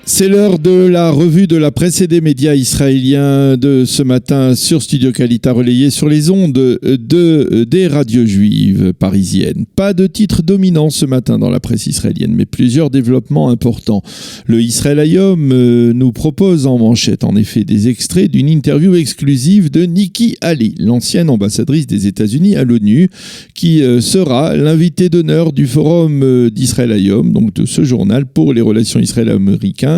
C'est l'heure de la revue de la presse et des médias israéliens de ce matin sur Studio Kalita, relayé sur les ondes des radios juives parisiennes. Pas de titre dominant ce matin dans la presse israélienne, mais plusieurs développements importants. Le Israël Hayom nous propose en manchette en effet des extraits d'une interview exclusive de Nikki Haley, l'ancienne ambassadrice des États-Unis à l'ONU, qui sera l'invité d'honneur du forum d'Israël Hayom, donc de ce journal pour les relations israélo-américaines,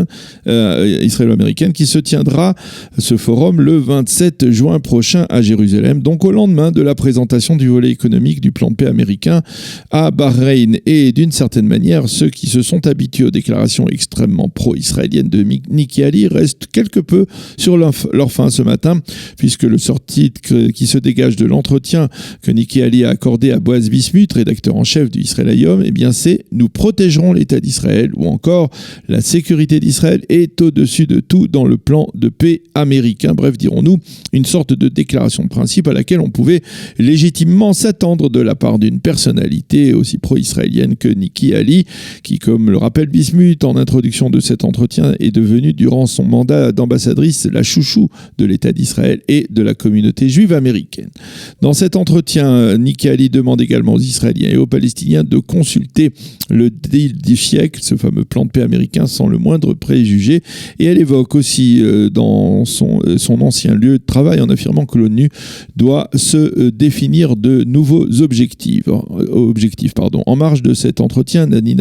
qui se tiendra, ce forum, le 27 juin prochain à Jérusalem, donc au lendemain de la présentation du volet économique du plan de paix américain à Bahreïn. Et d'une certaine manière, ceux qui se sont habitués aux déclarations extrêmement pro-israéliennes de Nikki Haley restent quelque peu sur leur faim ce matin, puisque le sort-titre qui se dégage de l'entretien que Nikki Haley a accordé à Boaz Bismuth, rédacteur en chef du Israël Hayom, eh bien c'est « Nous protégerons l'État d'Israël » ou encore « La sécurité d'Israël est au-dessus de tout dans le plan de paix américain ». Bref, dirons-nous, une sorte de déclaration de principe à laquelle on pouvait légitimement s'attendre de la part d'une personnalité aussi pro-israélienne que Nikki Haley, qui, comme le rappelle Bismuth en introduction de cet entretien, est devenue durant son mandat d'ambassadrice la chouchou de l'État d'Israël et de la communauté juive américaine. Dans cet entretien, Nikki Haley demande également aux Israéliens et aux Palestiniens de consulter le deal du siècle, ce fameux plan de paix américain, sans le moindre préjugé, et elle évoque aussi dans son ancien lieu de travail en affirmant que l'ONU doit se définir de nouveaux objectifs. En marge de cet entretien, Danny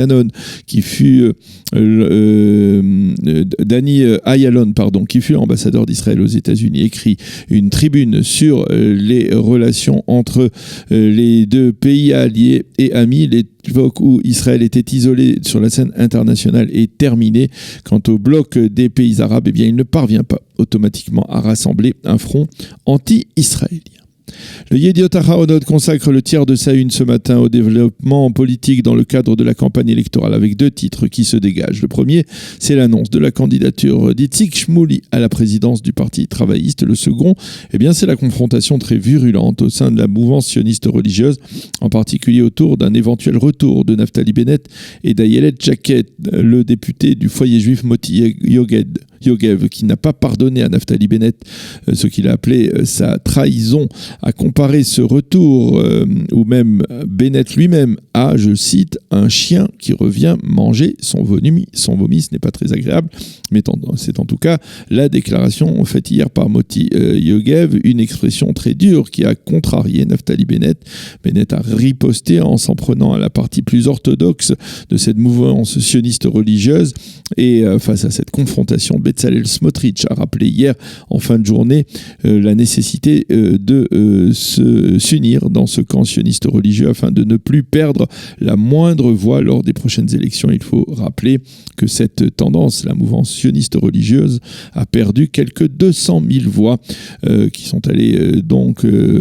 Ayalon, qui fut ambassadeur d'Israël aux États-Unis, écrit une tribune sur les relations entre les deux pays alliés et amis. L'époque où Israël était isolé sur la scène internationale est terminée. Quant au bloc des pays arabes, eh bien, il ne parvient pas automatiquement à rassembler un front anti-israélien. Le Yediot Ahronoth consacre le tiers de sa une ce matin au développement politique dans le cadre de la campagne électorale, avec deux titres qui se dégagent. Le premier, c'est l'annonce de la candidature d'Itzik Shmouli à la présidence du Parti travailliste. Le second, eh bien, c'est la confrontation très virulente au sein de la mouvance sioniste religieuse, en particulier autour d'un éventuel retour de Naftali Bennett et d'Ayelet Jacket, le député du foyer juif Moti Yogev, qui n'a pas pardonné à Naftali Bennett ce qu'il a appelé sa trahison, a comparé ce retour, ou même Bennett lui-même, à, je cite, un chien qui revient manger son vomi. Ce n'est pas très agréable, mais c'est en tout cas la déclaration faite hier par Moti Yogev, une expression très dure qui a contrarié Naftali Bennett. Bennett a riposté en s'en prenant à la partie plus orthodoxe de cette mouvance sioniste religieuse, et face à cette confrontation, Bezalel Smotrich a rappelé hier en fin de journée la nécessité de s'unir dans ce camp sioniste religieux afin de ne plus perdre la moindre voix lors des prochaines élections. Il faut rappeler que cette tendance, la mouvance sioniste religieuse, a perdu quelques 200 000 voix qui sont allées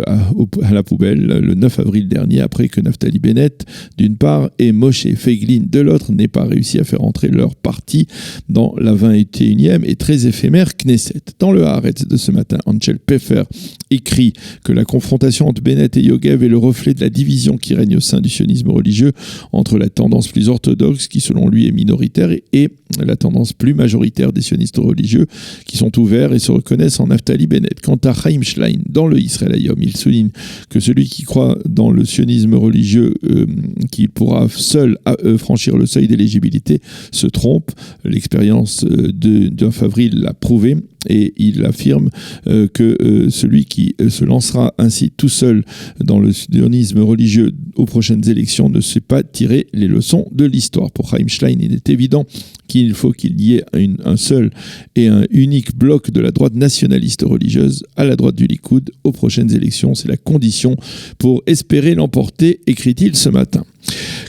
à la poubelle le 9 avril dernier, après que Naftali Bennett d'une part et Moshe Feiglin de l'autre n'aient pas réussi à faire entrer leur parti dans la 21e et très éphémère Knesset. Dans le Haaretz de ce matin, Angel Peffer écrit que la confrontation entre Bennett et Yogev est le reflet de la division qui règne au sein du sionisme religieux entre la tendance plus orthodoxe, qui selon lui est minoritaire, et la tendance plus majoritaire des sionistes religieux, qui sont ouverts et se reconnaissent en Naftali Bennett. Quant à Chaim Schlein, dans le Israël Hayom, il souligne que celui qui croit dans le sionisme religieux qu'il pourra seul franchir le seuil d'éligibilité se trompe. L'expérience du 9 avril l'a prouvé. Et il affirme que celui qui se lancera ainsi tout seul dans le sionisme religieux aux prochaines élections ne sait pas tirer les leçons de l'histoire. Pour Chaim Schlein, il est évident qu'il faut qu'il y ait un seul et un unique bloc de la droite nationaliste religieuse à la droite du Likoud aux prochaines élections. C'est la condition pour espérer l'emporter, écrit-il ce matin.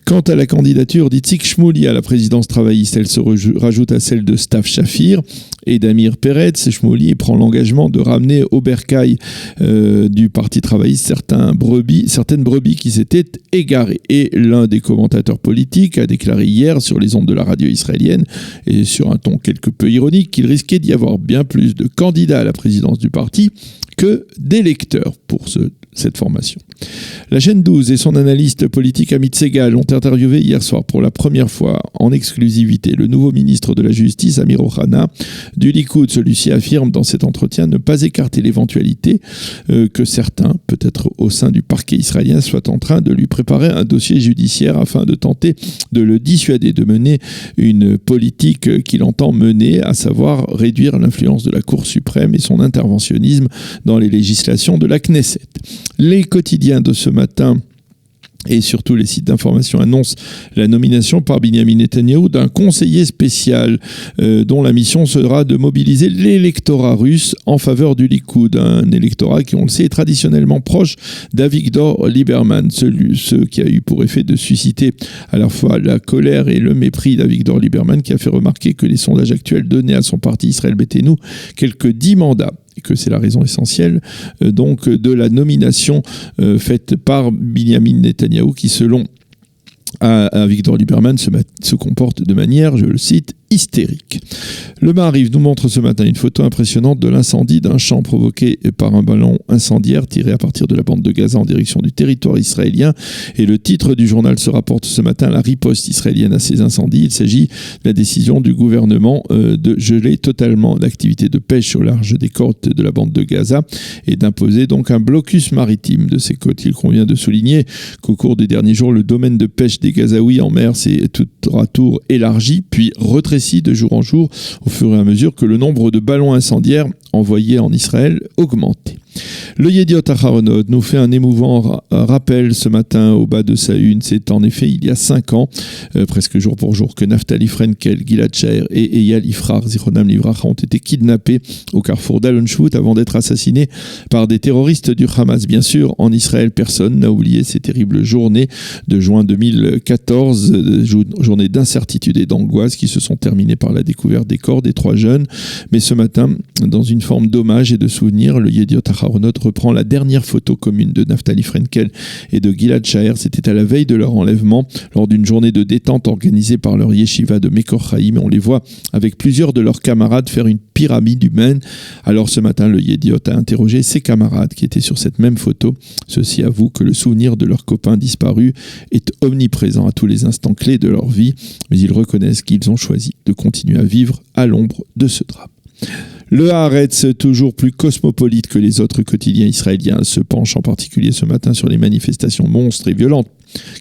Quant à la candidature d'Itzik Shmouli à la présidence travailliste, elle se rajoute à celle de Stav Shafir et d'Amir Peretz. Shmouli prend l'engagement de ramener au bercail du Parti travailliste certaines brebis qui s'étaient égarées. Et l'un des commentateurs politiques a déclaré hier sur les ondes de la radio israélienne, et sur un ton quelque peu ironique, qu'il risquait d'y avoir bien plus de candidats à la présidence du parti que des lecteurs pour cette formation. La chaîne 12 et son analyste politique Amit Segal ont interviewé hier soir pour la première fois en exclusivité le nouveau ministre de la Justice, Amir Ohana, du Likoud. Celui-ci affirme dans cet entretien ne pas écarter l'éventualité que certains, peut-être au sein du parquet israélien, soient en train de lui préparer un dossier judiciaire afin de tenter de le dissuader de mener une politique qu'il entend mener, à savoir réduire l'influence de la Cour suprême et son interventionnisme dans les législations de la Knesset. Les quotidiens de ce matin et surtout les sites d'information annoncent la nomination par Binyamin Netanyahou d'un conseiller spécial dont la mission sera de mobiliser l'électorat russe en faveur du Likoud, un électorat qui, on le sait, est traditionnellement proche d'Avigdor Lieberman, ce qui a eu pour effet de susciter à la fois la colère et le mépris d'Avigdor Lieberman, qui a fait remarquer que les sondages actuels donnaient à son parti Israël Beiteinu quelques 10 mandats. Et que c'est la raison essentielle donc de la nomination faite par Binyamin Netanyahou qui, selon Avigdor Lieberman, se comporte de manière, je le cite, hystérique. Le Maariv nous montre ce matin une photo impressionnante de l'incendie d'un champ provoqué par un ballon incendiaire tiré à partir de la bande de Gaza en direction du territoire israélien. Et le titre du journal se rapporte ce matin à la riposte israélienne à ces incendies. Il s'agit de la décision du gouvernement de geler totalement l'activité de pêche au large des côtes de la bande de Gaza et d'imposer donc un blocus maritime de ces côtes. Il convient de souligner qu'au cours des derniers jours, le domaine de pêche des Gazaouis en mer s'est tout à tour élargi, puis retréci de jour en jour au fur et à mesure que le nombre de ballons incendiaires envoyés en Israël augmentait. Le Yediot Aharonot nous fait un émouvant rappel ce matin au bas de sa une. C'est en effet il y a 5 ans, presque jour pour jour, que Naftali Frenkel, Gilad Shaer et Eyal Ifrar, Zichronam Livracha, ont été kidnappés au carrefour d'Alon Shvut avant d'être assassinés par des terroristes du Hamas. Bien sûr, en Israël, personne n'a oublié ces terribles journées de juin 2014, journées d'incertitude et d'angoisse qui se sont terminées par la découverte des corps des 3 jeunes. Mais ce matin, dans une forme d'hommage et de souvenir, le Yediot Aharonot reprend la dernière photo commune de Naftali Frenkel et de Gilad Shaer. C'était à la veille de leur enlèvement, lors d'une journée de détente organisée par leur yeshiva de Mekor Chaim. On les voit avec plusieurs de leurs camarades faire une pyramide humaine. Alors ce matin, le Yediot a interrogé ses camarades qui étaient sur cette même photo. Ceux-ci avouent que le souvenir de leurs copains disparus est omniprésent à tous les instants clés de leur vie, mais ils reconnaissent qu'ils ont choisi de continuer à vivre à l'ombre de ce drame. Le Haaretz, toujours plus cosmopolite que les autres quotidiens israéliens, se penche en particulier ce matin sur les manifestations monstres et violentes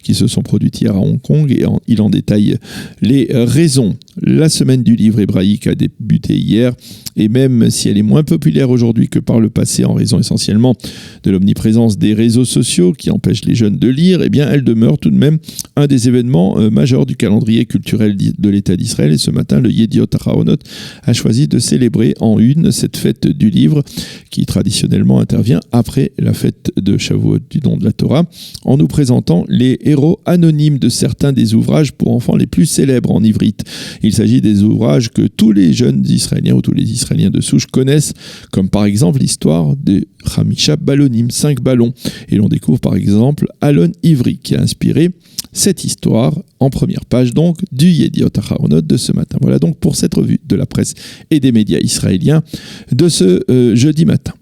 qui se sont produites hier à Hong Kong et il en détaille les raisons. La semaine du livre hébraïque a débuté hier et même si elle est moins populaire aujourd'hui que par le passé en raison essentiellement de l'omniprésence des réseaux sociaux qui empêchent les jeunes de lire, eh bien elle demeure tout de même un des événements majeurs du calendrier culturel de l'État d'Israël. Et ce matin, le Yediot Aharonot a choisi de célébrer en une cette fête du livre qui traditionnellement intervient après la fête de Shavuot du don de la Torah en nous présentant les héros anonymes de certains des ouvrages pour enfants les plus célèbres en ivrite. Il s'agit des ouvrages que tous les jeunes Israéliens ou tous les Israéliens de souche connaissent, comme par exemple l'histoire de Hamisha Ballonim, 5 ballons. Et l'on découvre par exemple Alon Ivri qui a inspiré cette histoire en première page donc du Yediot Aharonot de ce matin. Voilà donc pour cette revue de la presse et des médias israéliens de ce jeudi matin.